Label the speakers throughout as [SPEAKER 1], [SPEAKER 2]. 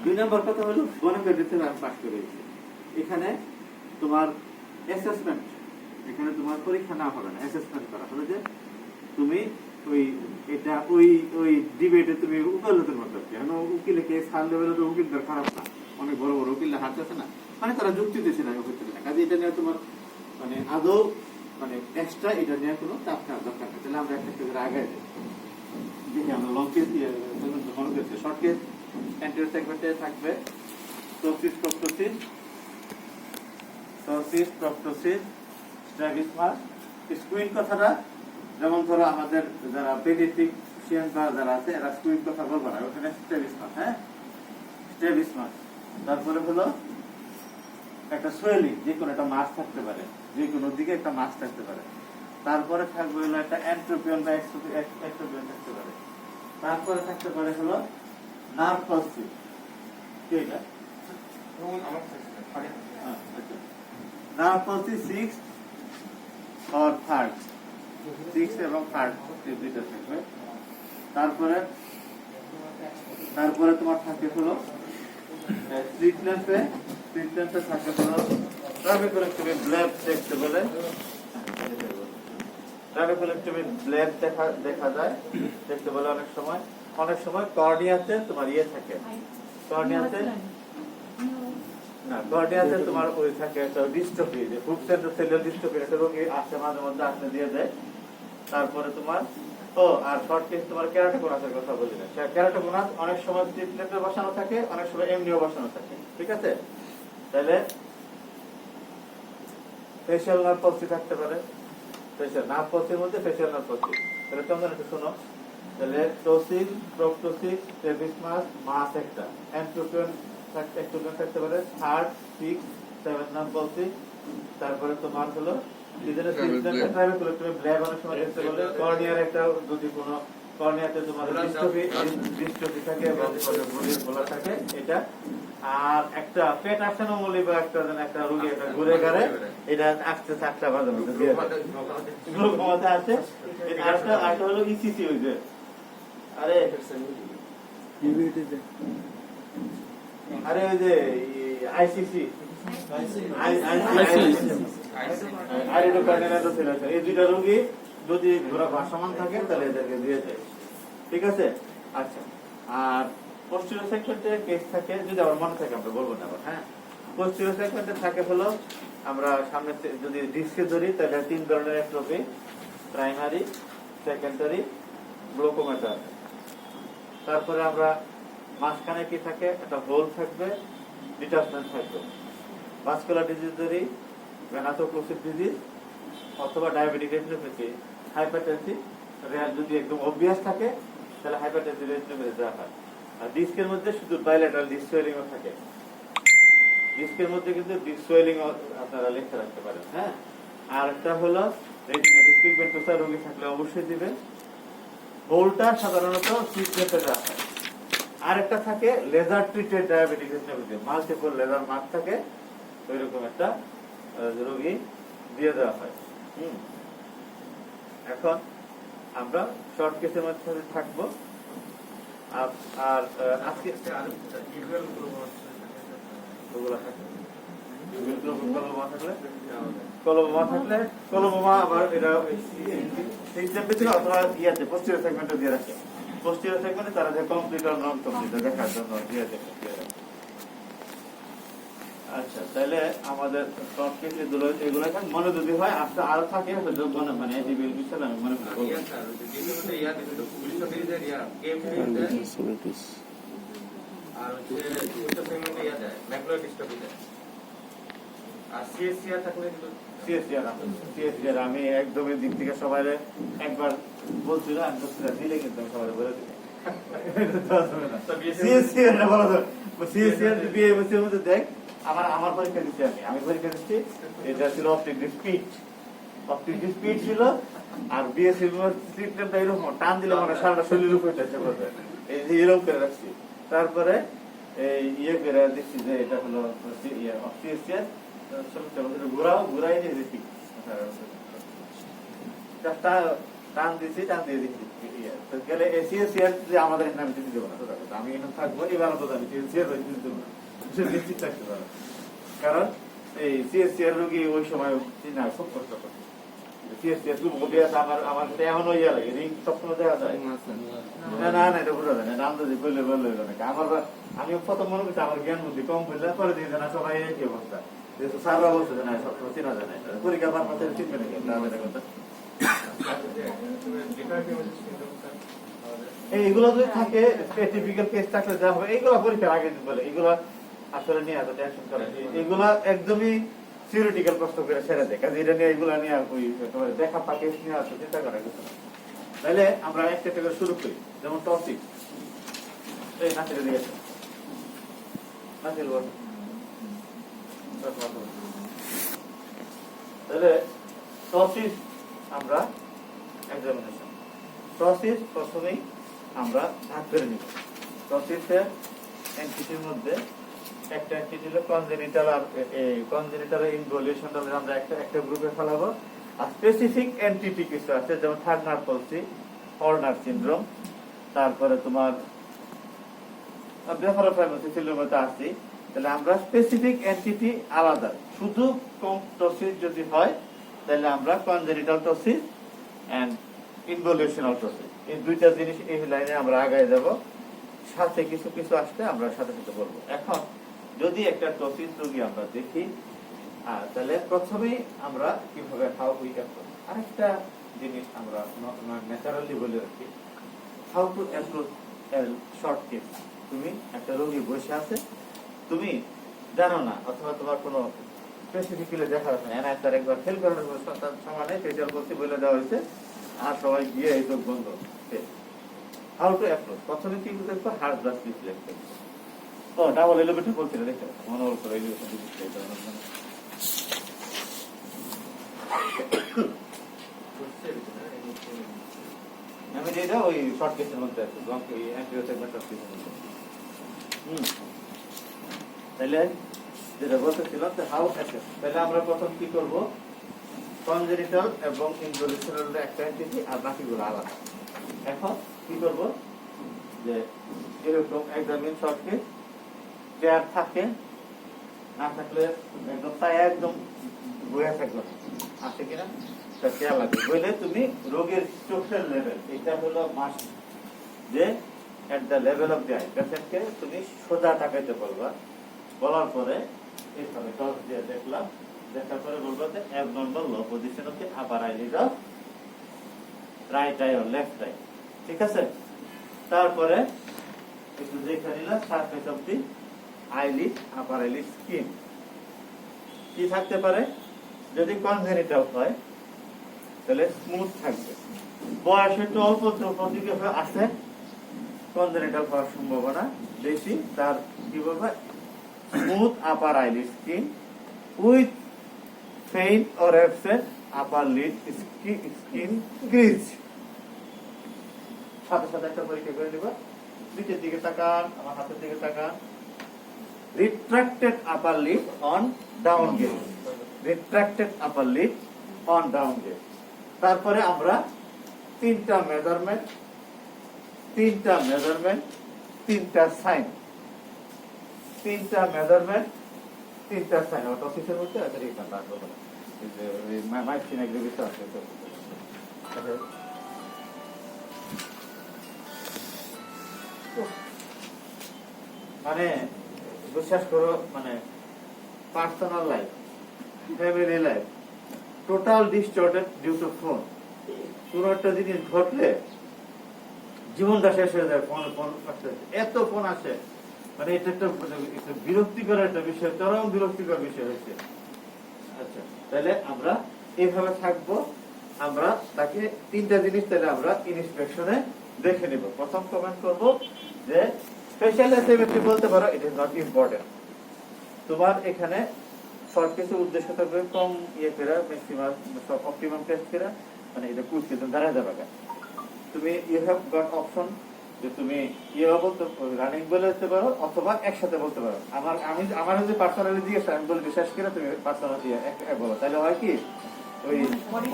[SPEAKER 1] 2 নম্বর কথা হলো গণকের ভিতরে আমি পাশ করেছি। এখানে তোমার অ্যাসেসমেন্ট, এখানে তোমার পরীক্ষা না হবে না, অ্যাসেসমেন্ট করা হলো যে তুমি ওই এটা ওই ওই ডিবেটে তুমি উকিলদের মতো কেন উকিলে কে সাল লেভেলের উকিলদের খারাপ না, অনেক বড় বড় উকিলরা হাত আছে না, মানে তারা যুক্তি দিচ্ছে না হচ্ছে না, কাজে এটা নিয়ে তোমার মানে আদৌ মানে এক্সট্রা এটা নিয়ে কোনো চাপ নেওয়ার দরকার নেই। তাহলে আমরা একটা করে আগে দেখি আমরা লং কেস মনে করছি শর্ট কেস অ্যান্টিরিয়র সেগমেন্টে থাকবে সোসিস প্রপ্টোসিস, সোসিস প্রপ্টোসিস, স্ট্রাবিসমাস। স্কুইন কথাটা যেমন ধরো আমাদের যারা পেডিয়াট্রিশিয়ান বা যারা আছে এরা স্কুইন কথা বলবো না, ওখানে স্ট্রাবিসমাস, হ্যাঁ স্ট্রাবিসমাস। তারপরে হলো একটা সোয়েলিং, যে কোনো একটা মাছ থাকতে পারে, যে কোনো দিকে একটা মাছ থাকতে পারে। তারপরে থাকবে হলো একটা এন্ট্রোপিয়ন বা এক্সট্রোপিয়ন থাকতে পারে। তারপরে থাকতে পারে হলো নার্ভ পালসি, কি এটা নার্ভ পালসি 6 or 3rd, 6 এবং 3rd এই দুইটা থাকবে। তারপরে তারপরে তোমার থাকে হলো ট্রিটমেন্টে থাকে হলো ট্রাবেকুলেক্টমি ব্লেড দেখতে বলে, ট্রাবেকুলেক্টমি ব্লেড দেখা যায় দেখতে বলে। অনেক সময় কর্নিয়াতে তোমার ইয়ে থাকে, কর্নিয়াতে না, কর্নিয়াতে তোমার ওই থাকে একটা ডিস্ট্রফি, যে ফুড সেন্ট্রোসেলুলার ডিস্ট্রফি একটা রোগী আসে মাঝে মধ্যে আসতে দিয়ে দেয়। তারপরে তোমার আর শর্ট কেস তোমার কেরাটোকোনাসের কথা বলি না, কেরাটোকোনাস অনেক সময় ট্রিটমেন্টে বসানো থাকে, অনেক সময় এমনিও বসানো থাকে, ঠিক আছে। তাহলে ফেশিয়াল নার্ভ পালসি থাকতে পারে, ফেশিয়াল নার্ভ পালসির মধ্যে ফেশিয়াল নার্ভ পালসি। তাহলে তোমরা একটু শোনো, তাহলে টোসিস, প্রপ্টোসিস, স্ট্রাবিসমাস, মাস একটা, এন্ট্রোপিয়ন থাকতে পারে, 3rd, 6, 7 নার্ভ পালসি। তারপরে তোমার হলো কর্নিয়ার একটা যদি কোনো কর্নিয়াতে তোমার ডিস্ট্রফি থাকে বা বলা থাকে এটা। আর একটা পেট আর্সেনোমলি বা একটা রোগী একটা ঘুরে ঘাড়ে এটা আসতে 4টা বাজে গ্লুকোমাতে আছে। আরেকটা হলো ইসিসি, ওই যে আরে ওই যে আইসিসি, এই দুইটা রোগী যদি ঘোরা ভাসমান থাকে তাহলে এদেরকে দিয়ে যায়, ঠিক আছে। আচ্ছা, আর পোস্টেরিয়র সেগমেন্টে কেস থাকে, যদি আমার মনে থাকে আমরা বলবো না, হ্যাঁ। পোস্টেরিয়র সেগমেন্টে থাকে হলো আমরা সামনে যদি ডিস্কে ধরি তাহলে 3 ধরনের অ্যাট্রফি, প্রাইমারি, সেকেন্ডারি, গ্লুকোমাটা। তারপরে আমরা মাঝখানে কি থাকে, একটা হোল থাকবে, ডিটাচমেন্ট থাকবে। ভাস্কুলার ডিজিজ ধরি, ভেনাসোক্লুসিভ ডিজিজ অথবা ডায়াবেটিক রেটিনোপ্যাথি, হাইপারটেনসিভ। যদি একদম অবভিয়াস থাকে তাহলে হাইপারটেনসিভ রেটিনোপ্যাথি দেওয়া হয়। আর ডিস্কের মধ্যে শুধু বাইলেটারাল ডিস্ক সোয়েলিং ও থাকে, ডিস্কের মধ্যে কিন্তু ডিস্ক সোয়েলিং আপনারা লিখে রাখতে পারেন, হ্যাঁ। আর একটা হলো রেটিনা ডিসপিগমেন্টোসা রোগী থাকলে অবশ্যই দিবে। হোলটা সাধারণত ট্রিটমেন্টে দেওয়া হয়। আর একটা থাকে laser treated diabetic retinopathy, multiple laser mark থাকে, ওইরকম একটা রোগী দিয়ে দেওয়া হয়। এখন আমরা শর্ট কেসের মধ্যে থাকবো। আর আজকে কলবোমা আবার এটা অথবা ইয়াতে পোস্টেরিয়র সেগমেন্টে দিয়ে রাখে। পোস্টেরিয়র সেগমেন্টে তারা যে কমপ্লিট আর নন কমপ্লিট দেখার জন্য দিয়ে রাখে। আচ্ছা, তাহলে আমাদের শর্ট কেস এগুলো এখন মনে যদি হয় আজকে আরো থাকে মানে এজিবিএল বিষয় আমি মনে করি আমি একদমই দিক থেকে সবাই একবার বলছিলাম দিলে কিন্তু সবাই বলে দেখ আমার পরীক্ষা দিচ্ছি, আমি পরীক্ষা দিচ্ছি। এটা ছিল অপটিক স্পিড ছিল। আর বিএসসি ট্রিটমেন্টটা এরকম টান দিলে মানে সারাটা শরীর উপরে এই যে এরকম করে রাখছি। তারপরে ইয়ে করে দেখছি যে এটা হলো ঘুরাই নিয়ে দেখি টান দিয়ে দিচ্ছি তো গেলে সিএসিআর যে আমাদের নামে দিতে দেবো না, সোজা কথা। আমি এখানে থাকবো, এবার অন্তত আমি সিএসিআর দিতে দেবো না, নিশ্চিত থাকতে পারো। কারণ এই সিএসিআর রোগী ওই সময় চিনা খুব কষ্ট করে। সিএসিআর আমার আমার সাথে এখনো ইয়া লাগে, রিং সবসময় দেখা যায় না, না না এটা বোঝা যায় না, নাম যদি বললে বললে আমার। আমি প্রথম মনে করছি আমার জ্ঞান বুদ্ধি কম বললে পরে দিয়ে না, সবাই একই অবস্থা। যেহেতু স্যাররা বলছে যে না সবসময় চেনা যায় না, পরীক্ষা বার মাথায় চিনবে নাকি কথা। এইগুলো যদি থাকে টিপিক্যাল কেস থাকলে যা হবে, এইগুলো পরীক্ষার আগে বলে, এগুলো আসলে নিয়ে এত টেনশন করে, এগুলো একদমই থিওরিটিক্যাল প্রশ্ন করে ছেড়ে দেয়। কাজে এটা নিয়ে এগুলো নিয়ে ওই দেখা পাকে নিয়ে আসতে চিন্তা করা গেছে না। তাহলে আমরা একটা একটা করে শুরু করি। যেমন টপিক এই নাচের দিকে নাচের বল। তাহলে টপিক আমরা এক্সামিনেশন প্রসেস প্রথমেই আমরা ভাগ করে নিব। প্রসেসের এন্টিটির মধ্যে একটা এন্টিটি হলো কনজেনিটাল, আর এই কনজেনিটাল ইনভলিউশন আমরা একটা গ্রুপে ফেলাবো। আর স্পেসিফিক এন্টিটি কিছু আছে, যেমন টার্নার পলসি, হর্নার সিনড্রোম, তারপরে তোমার ব্লেফারোফাইমোসিসের আছে। তাহলে আমরা স্পেসিফিক এন্টিটি আলাদা, শুধু টসিস যদি হয় তাহলে আমরা কনজেনিটাল টসিস এন্ড ইনভলিউশনাল টসিস, এই দুইটা জিনিস এই লাইনে আমরা আগায় যাব। সাথে কিছু কিছু আসলে আমরা সাথে সাথে বলবো। এখন যদি একটা টসিস রোগী আমরা দেখি, তাহলে প্রথমেই আমরা কিভাবে হাউ উই অ্যাপ্রোচ, আরেকটা জিনিস আমরা ন্যাচারালি বলে রাখি, how to approach short case. তুমি একটা রোগী বসে আছে, তুমি জানো না, অথবা তোমার কোনো স্পেসিফিক্যালি দেখা যাচ্ছে না, তার একবার ফেল করানোর সমানে ফেসিয়াল করতে বলে দেওয়া হয়েছে, আর সবাই গিয়ে এই চোখ বন্ধ। হাউ টু অ্যাপ্রোচ, প্রথমে কি দেখবো, heart blast reflex. O double elevator বলছিল, দেখতে মনে হল এলিভেশন। আমি যেটা ওই শর্ট কেসের মধ্যে আছি, তাহলে যেটা বলতেছিলাম হাউ অ্যাপ্রোচ। তাহলে আমরা প্রথম কি করবো, কনজেনিটাল এবং ইনভলিউশনাল একটা এন্টিটি আর বাকিগুলো আলাদা। এখন কি করব, যে এরকম এক্সামিন শর্ট কেস চেয়ার থাকে, না থাকলে একদম তাই একদম বইয়া থাকবে আছে কিনা খেয়াল লাগবে। বলে তুমি রোগীর চোখের লেভেল, এটা হলো মাস্ট, যে at the level of the I পেশেন্টকে তুমি সোজা তাকাইতে বলবা। বলার পরে এইভাবে টস দিয়ে দেখলাম, দেখার পরে বলবো যে abnormal low position of the upper eyelid of right I or left I, ঠিক আছে। তারপরে একটু দেখে নিলাম surface of the eyelid, upper eyelid skin কি থাকতে পারে। যদি কনজেনিটাল হয় তাহলে স্মুথ থাকবে, বয়স একটু অল্প দিকে আছে, কনজেনিটাল হওয়ার সম্ভাবনা বেশি। তার কি বলবো, smooth upper eyelid skin with faint or absent upper lid skin crease। সাথে সাথে একটা পরীক্ষা করে নিবা, নিচের দিকে তাকান, আমার হাতের দিকে তাকান। retracted upper lid on down gaze, retracted upper lid on down gaze। তারপরে আমরা তিনটা মেজারমেন্ট, তিনটা সাইন, অটোসিসের মধ্যে আছে এটা তারপর এই যে মাইসিন এগ্রিগেট আছে। মানে বিশ্বাস করো, মানে personal life, family life total distorted due to phone. কোনো একটা জিনিস ঘটলে জীবনটা শেষ হয়ে যায়, ফোন এত ফোন আসে, মানে এটা একটা বিরক্তিকর একটা বিষয়, চরম বিরক্তিকর বিষয় হয়েছে। আচ্ছা, তাহলে আমরা এইভাবে থাকবো। আমরা তাকে তিনটা জিনিস তাহলে আমরা ইনস্পেকশনে দেখে নিব। প্রথম কমেন্ট করব যে স্পেশাল অ্যাসেসমেন্ট বলতে পারো ইট ইজ নট ইম্পর্টেন্ট। তোমার এখানে শর্ট কেসের উদ্দেশ্য থাকবে কম করে ম্যাক্সিমাম অপটিমাম টেস্ট করে, মানে এটা কুইজ কিন্তু দাঁড়া যাবে। তুমি ইউ হ্যাভ গট অপশন যে তুমি ইয়েও বলতে রানিং বলে দিতে পারো, অথবা একসাথে বলতে পারো। আমার যদি পার্সোনালি জিজ্ঞেস আমি বলে বিশ্বাস করে তুমি পার্সোনালি বলো, তাহলে হয় কি ওই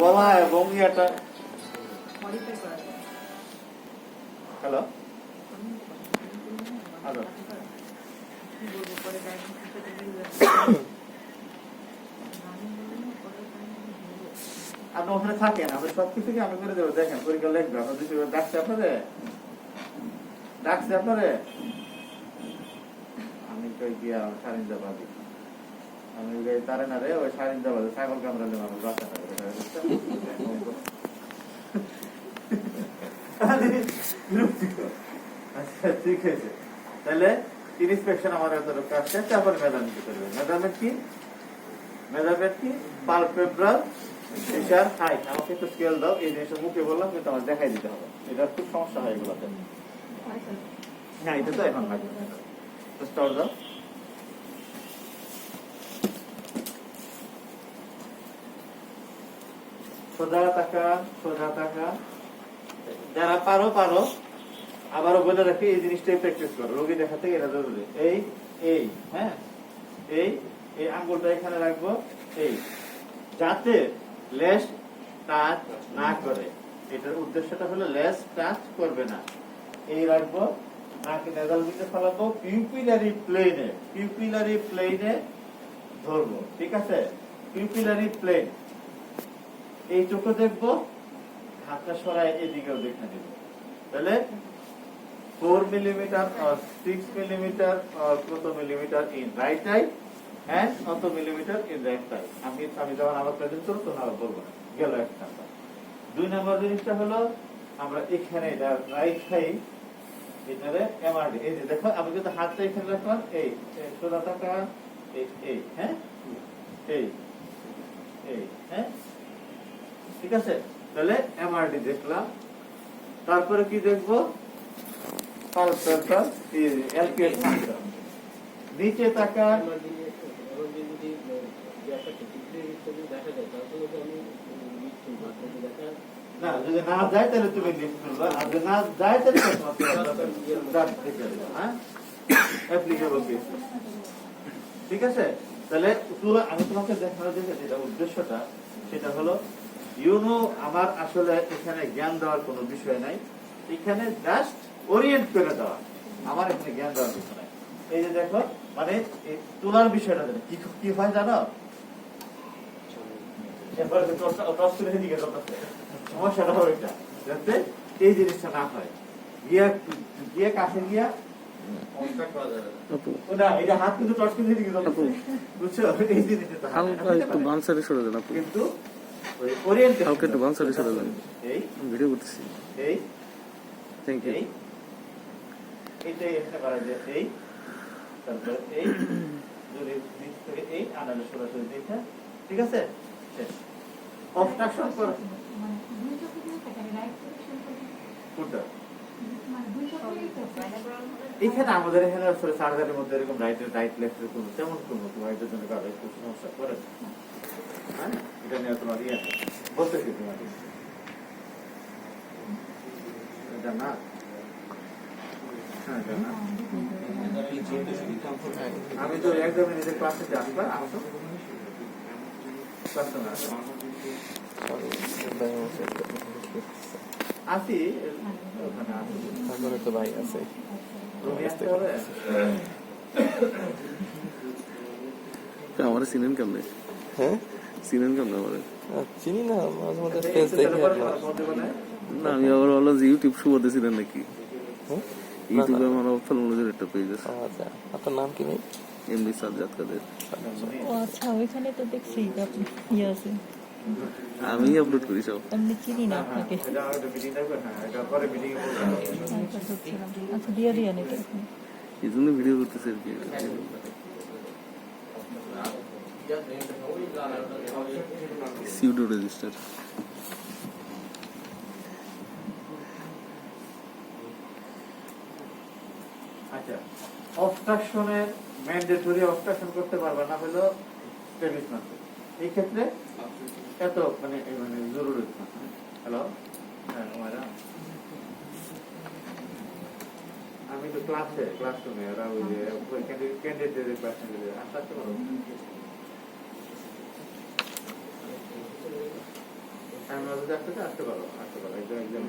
[SPEAKER 1] বলা এবং ইয়েটা হ্যালো হ্যালো আপনি ওখানে থাকেন, আপনি সবকিছুকে আমি করে দেবো। দেখেন পরীক্ষা লিখবে, আপনার ডাকছে আপনারে আমি কই গিয়া সারিন্দাবাদী, আমি তারে না রে ওই সারিন্দাবাদে ছাগল কামড়ালে মানুষ বাচ্চা আচ্ছা ঠিক আছে। তাহলে ইনস্পেকশন আমার এত কাজ শেষ, তারপরে মেজারমেন্ট করবে। মেজারমেন্ট কি পালপেব্রাল প্রেসার হাইট। আমাকে একটু স্কেল দাও, এই জিনিসটা মুখে বললাম কিন্তু আমার দেখাই দিতে হবে, এটা খুব সমস্যা হয় এগুলোতে। না এটা তো এখন লাগবে, স্টার্ট দাও। সোজা টাকা যারা পারো আবারও বলে রাখি, এই জিনিসটাই প্র্যাকটিস করো, রোগী দেখাতে এটা জরুরি। এই হ্যাঁ এই আঙ্গুলটা এখানে রাখবো, এই যাতে লেস টাচ না করে। এটার উদ্দেশ্যটা হলো লেস টাচ করবে না। এই রাখবো, নাকে নেজাল দিকে ফেলাবো, পিউপিলারি প্লেনে ধরবো, ঠিক আছে? পিউপিলারি প্লেন, এই চোখে দেখবো, হাতটা সরাই এদিকেও দেখে দিব। তাহলে 4 millimeter or 6 millimeter or কত millimeter in right eye and কত millimeter in left eye। আমি যখন আবার প্রেজেন্ট করব তখন আবার বলবো না, গেল এক নাম্বার। 2 নাম্বার জিনিসটা হলো আমরা এখানে রাইট সাইড এটারে এমআরডি, এই যে দেখো আমি যদি হাতটা এখানে রাখলাম, এই সোজা টাকা, এই হ্যাঁ এই হ্যাঁ ঠিক আছে। তাহলে এমআরডি দেখলাম, তারপরে কি দেখবো, পালপেব্রাল এলপিএস ফাংশন। নিচে তাকা, না যদি না যায় তাহলে তুমি লিফট করবে, আর যদি না যায় তাহলে অ্যাপ্লিকেবল কেস, ঠিক আছে। তাহলে আমি তোমাকে দেখানোর জন্য যেটা উদ্দেশ্যটা সেটা হলো আমার আসলে এখানে জ্ঞান দেওয়ার কোনো বিষয় নাই, এখানে জাস্ট ওরিয়েন্ট করে দেওয়া, আমার এখানে জ্ঞান দেওয়ার কিছু নাই। এই যে দেখো মানে তোলার বিষয়টা কি হয় জানো, সমস্যাটা হবে এটা, যাতে এই জিনিসটা না হয়, গিয়ে কাছে গিয়া হাত কিন্তু টর্চ কিন্তু বুঝছো, এই জিনিসটা কিন্তু
[SPEAKER 2] ভিডিও করতেছি।
[SPEAKER 1] এইটাই একটা করা যায়, এই তারপরে এই যদি নিচ থেকে এই আনালে সরাসরি দেখা, ঠিক আছে। অবস্ট্রাকশন করো এখানে আমাদের এখানে আসলে সার্জারির মধ্যে এরকম রাইট লেফটের কোনো তেমন কোনো রাইটের জন্য কারো একটু সমস্যা করে, হ্যাঁ এটা নিয়ে তোমার ইয়ে বলতেছি তোমাকে এটা না, আমি তো একদম নিজের ক্লাসে আসবা, আসো আসি ওখানে
[SPEAKER 2] তারপরে তো ভাই আছে, আমার চিনেন কেমনে? হ্যাঁ চিনেন কেমনে? আমার চিনি না, মাঝে মাঝে ফেস দেখি না। আমি আবার বললাম যে ইউটিউব সুবাদে ছিলেন নাকি? ইউটিউবে আমার অপথলমোলজির একটা পেজ আছে। আচ্ছা, আপনার নাম কি ভাই? এমডি সাজ্জাদ কাদের।
[SPEAKER 3] ও আচ্ছা, ওইখানে তো দেখছি আপনি ইয়ে আছে,
[SPEAKER 2] আমি আপলোড করি সব।
[SPEAKER 3] আমি চিনি না আপনাকে। আচ্ছা দিয়ে দিয়ে নেই
[SPEAKER 2] এই জন্য ভিডিও করতেছে আর কি। Pseudo register.
[SPEAKER 1] আচ্ছা, অবস্ট্রাকশনের ম্যান্ডেটরি অবস্ট্রাকশন করতে পারবে না হলো পেভিস মাসল। এই ক্ষেত্রে এত মানে জরুরি। হ্যালো, হ্যাঁ আমি তো ক্লাসরুমে ওরা ওই যে ক্যান্ডিডেটের ক্লাস নিয়ে আসতে পারো, আসতে পারো একদম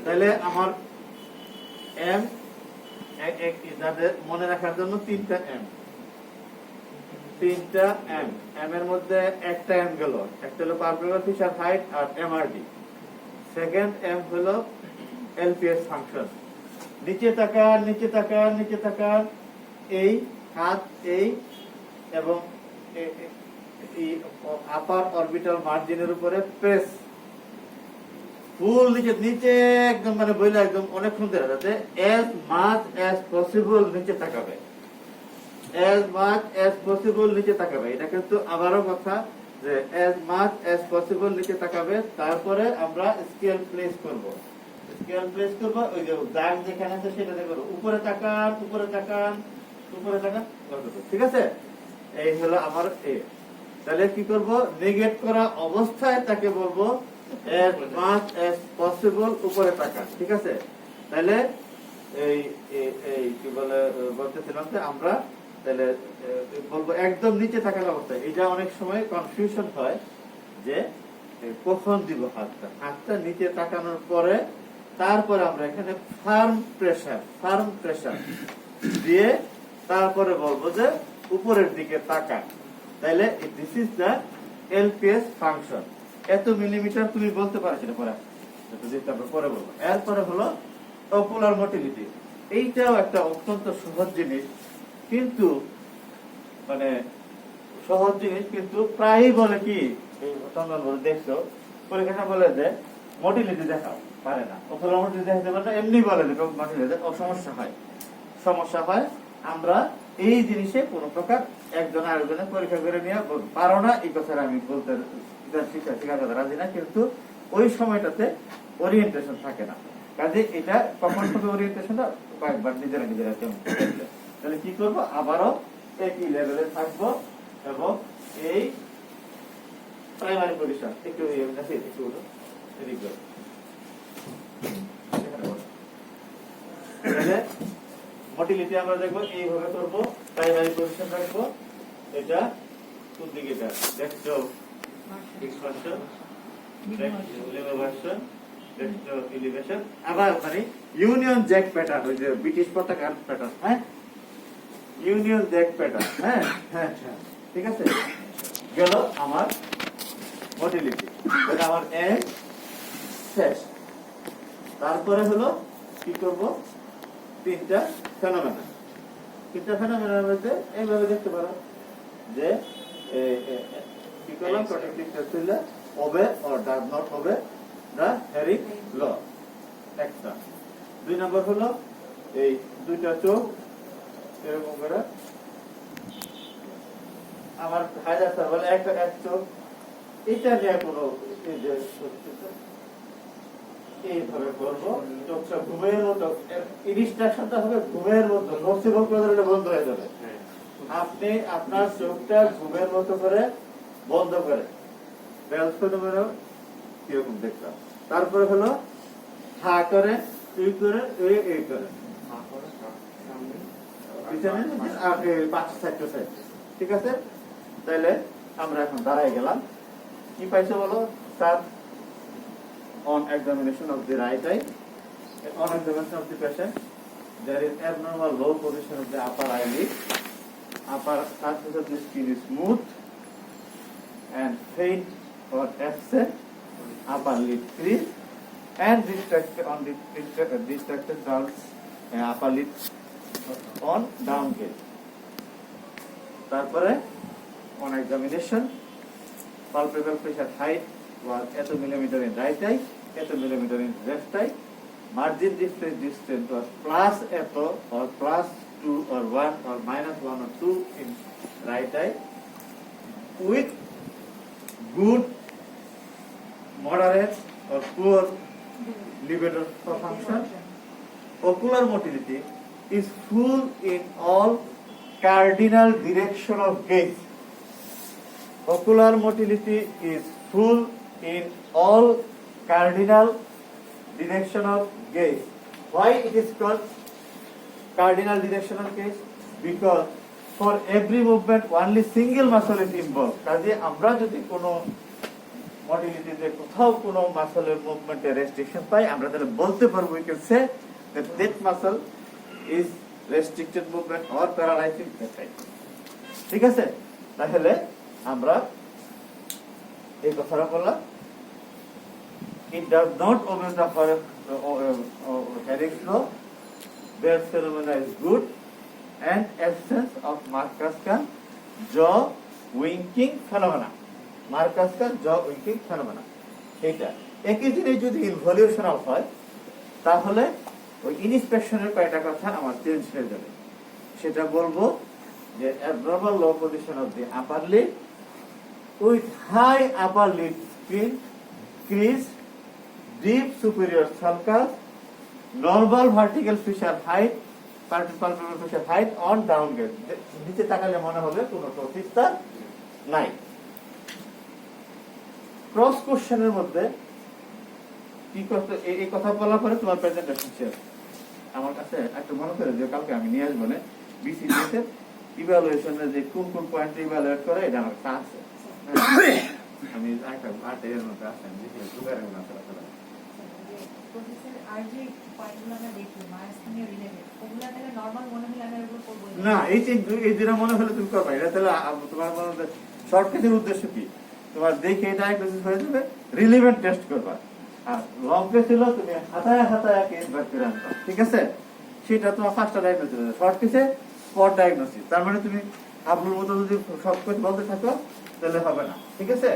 [SPEAKER 1] তাহলে আমার এম যাদের মনে রাখার জন্য তিনটা এম এম এর মধ্যে একটা এম গেল, একটা হলো পারপেন্ডিকুলার ফিচার হাইট আর এমআরডি। সেকেন্ড এম হলো এলপিএস ফাংশন। নিচে তাকান, এই হাত এই এবং আপার অরবিটাল মার্জিনের উপরে প্রেস, ফুল নিচে একদম মানে বইলে একদম অনেকক্ষণ ধরে যাতে as much as possible নিচে তাকাবে, as much as possible নিচে তাকাবে। এটা কিন্তু আবারও কথা যে as much as possible নিচে তাকাবে। তারপরে আমরা স্কেল প্লেস করব, ওই যে দাগ যেখানে আছে সেটা দেখো, উপরে তাকান, ঠিক আছে? এই হলো আমার এ। তাহলে কি করব, নেগেট করা অবস্থায় তাকে বলবো as much as possible উপরে তাকান, ঠিক আছে? তাহলে এই কি বলতেছিলাম যে আমরা তাহলে বলবো একদম নিচে থাকার অবস্থায়। এটা অনেক সময় কনফিউশন হয় যে কখন দিব হাতটা নিচে তাকানোর পরে, তারপরে আমরা এখানে ফার্ম প্রেসার দিয়ে তারপরে বলবো যে উপরের দিকে তাকান। তাহলে this is the LPS function. এত মিলিমিটার তুমি বলতে পারো, সেটা পরে বলবো। এরপরে হলো অকুলার মোটিলিটি। এইটাও একটা অত্যন্ত সহজ জিনিস, কিন্তু প্রায়ই বলে কি, দেখছো পরীক্ষা বলে যে মোটিলিটি দেখাও, পারে না। অকুলার মোটিলিটি দেখাতে পারে না, এমনি বলে যে মোটিলিটি সমস্যা হয়। আমরা এই জিনিসে কোন প্রকার একজন আরেকজনের পরীক্ষা করে নিয়ে পারো না, এই কথা আমি বলতে শিখাতে রাজি না, কিন্তু ওই সময়টাতে ওরিয়েন্টেশন থাকে না। কাজে এটা কখন হবে ওরিয়েন্টেশনটা কয়েকবার নিজেরা তাহলে কি করবো, আবারও একই লেভেলে থাকবো এবং এই প্রাইমারি পজিশন একটু মোটিলিটি আমরা দেখবো এইভাবে করবো, প্রাইমারি পজিশন রাখবো। এটা কোন দিকে দেখছো এক্সপানশন, এলিভেশন, আবার ওখানে ইউনিয়ন জ্যাক প্যাটার্ন, ওই যে ব্রিটিশ পতাকার প্যাটার্ন, হ্যাঁ ইউনিয়ন জ্যাক প্যাটার্ন, হ্যাঁ হ্যাঁ ঠিক আছে। গেল আমার মোটিলিটি, আমার এম শেষ। তারপরে হলো কি করব, তিনটা ফেনোমেনার মধ্যে এইভাবে দেখতে পারো যে কি করলাম, protective test obey or does not obey the Hering law, একটা। 2 নম্বর হলো এই দুইটা চোখ এরকম করে, আমার হাজার বলে এক চোখ, এটা নিয়ে কোনো এইভাবে করবো, চোখটা ঘুমের মতো, ইনস্ট্রাকশনটা হবে ঘুমের মতো, নসিবল করে বন্ধ হয়ে যাবে। আপনি আপনার চোখটা ঘুমের মতো করে বন্ধ করে কিরকম দেখলাম। তারপরে হলো হা করে, এই করে, এই করে, ঠিক আছে। তাহলে আমরা এখন দাঁড়াই গেলাম, কি পাইছো বলো? Sir, on examination of the right eye, on examination of the patient, there is abnormal low position of the upper eyelid, upper surface of the skin is smooth and faint or absent, upper lid crease and distracted dull upper lid on down gaze. তারপরে on examination, palpebral pressure height was 8 millimeter in right eye, 8 millimeter in left eye. Margin difference distance was plus 8 or plus 2 or 1 or minus 1 or 2 in right eye, with good, moderate or poor libido function. Ocular motility is full in all cardinal direction of gaze. Ocular motility is full in all cardinal direction of gaze. Why it is called cardinal direction of gaze? Because for every movement only single muscle is involved. কাজে আমরা যদি কোনো মোটিলিটিতে কোথাও কোনো মাসলের মুভমেন্টে restriction পাই, আমরা তাহলে বলতে পারবো we can say that that muscle is restricted movement or paralyzing effect. ঠিক আছে, তাহলে আমরা এই কথাটা বললাম, it does not obey the Harris law. Bell's phenomena is good and absence of Markowskian jaw winking phenomena. Markowskian jaw winking phenomena. এইটা একই জিনিস যদি ইনভলিউশনাল হয় তাহলে ওই ইনস্পেকশনের কয়টা কথা আমার চেঞ্জ হয়ে যাবে। সেটা বলবো যে abnormal low position of the upper lid with high upper lid crease, deep superior sulcus, normal vertical fissure height, palpebral fissure height on down gaze. নিচে তাকালে মনে হবে কোনো প্রতিষ্ঠা নাই। ক্রস কোশ্চেনের মধ্যে কি করতে এই কথা বলার পরে তোমার প্রেজেন্টেশন শেষ। আমার কাছে একটা মনে করে যে কালকে আমি নিয়ে আসবো না বিসিএস এর ইভালুয়েশনের যে কোন কোন পয়েন্ট ইভালুয়েট করে এটা আমার কাছে আছে। আমি একটা এর মধ্যে আসেন বিসিএস দুবারের মধ্যে আসলে না এই যেটা মনে হলে তুমি করবা এটা তাহলে তোমার মনে শর্টকাটের উদ্দেশ্য কি তোমার দেখে ডায়াগনোসিস হয়ে যাবে, রিলেভেন্ট টেস্ট করবা। আর লং কেস ছিল তুমি হাতায় হাতায় কেস বের করে আনবা, ঠিক আছে, সেটা তোমার ফার্স্ট ডায়াগনোসিস। শর্ট কেসে স্পট ডায়াগনোসিস, তার মানে তুমি হাবলুর মতো যদি সব কিছু বলতে থাকো তাহলে হবে না, ঠিক আছে।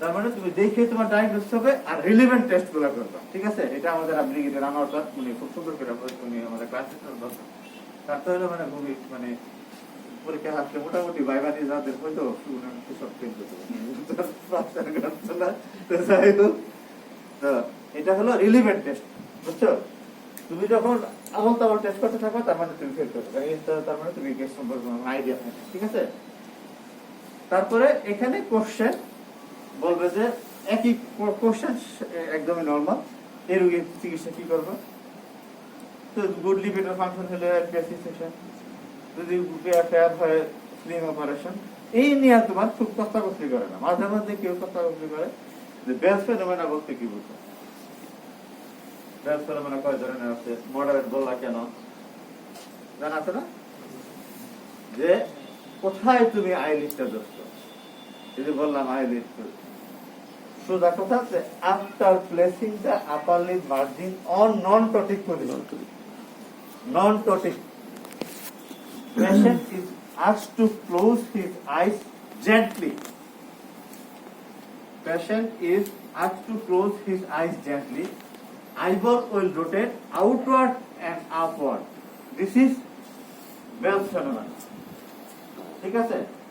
[SPEAKER 1] তার মানে তুমি দেখে তোমার ডায়াগনোসিস হবে আর রিলেভেন্ট টেস্ট গুলো করবা, ঠিক আছে। এটা আমাদের ব্রিগেডের আমার উনি খুব সুন্দর করে উনি আমাদের ক্লাসে বলতেন। তার তো হলো মানে খুবই মানে পরীক্ষা হাতে মোটামুটি বাইবানি যাদের হয়তো সব ফেল এটা হলো রিলেভেন্ট টেস্ট, বুঝছো। তুমি যখন আমল তামল টেস্ট করতে থাকো তার মানে তুমি ফেল করতে তার মানে তুমি কেস সম্পর্কে আইডিয়া থাকে, ঠিক আছে। তারপরে এখানে কোশ্চেন বলবে যে একই কোশ্চেন একদমই নরমাল, এই রোগীর চিকিৎসা কি করবো। তো গুড লিপিডের ফাংশন হলে সেকশন, যদি ফেয়ার হয় স্লিম অপারেশন, এই নিয়ে তোমার খুব কষ্টাকষ্টি করে না। মাঝে মাঝে কেউ কষ্টাকষ্টি করে যে বেলস ফেনোমেনা বলতে কি বুঝো। বেলস ফেনোমেনা কয় ধরনের আছে, মডারেট বললা কেন জানা আছে না, যে কোথায় তুমি আইলিডটা ধরছো। যদি বললাম আইলিড সোজা কথা after placing the upper lid margin on non ptotic position, non ptotic patient is asked to close his eyes gently. Patient is asked to close his eyes gently. Eyeball will rotate outward and upward. This is Bell's phenomenon. ঠিক আছে।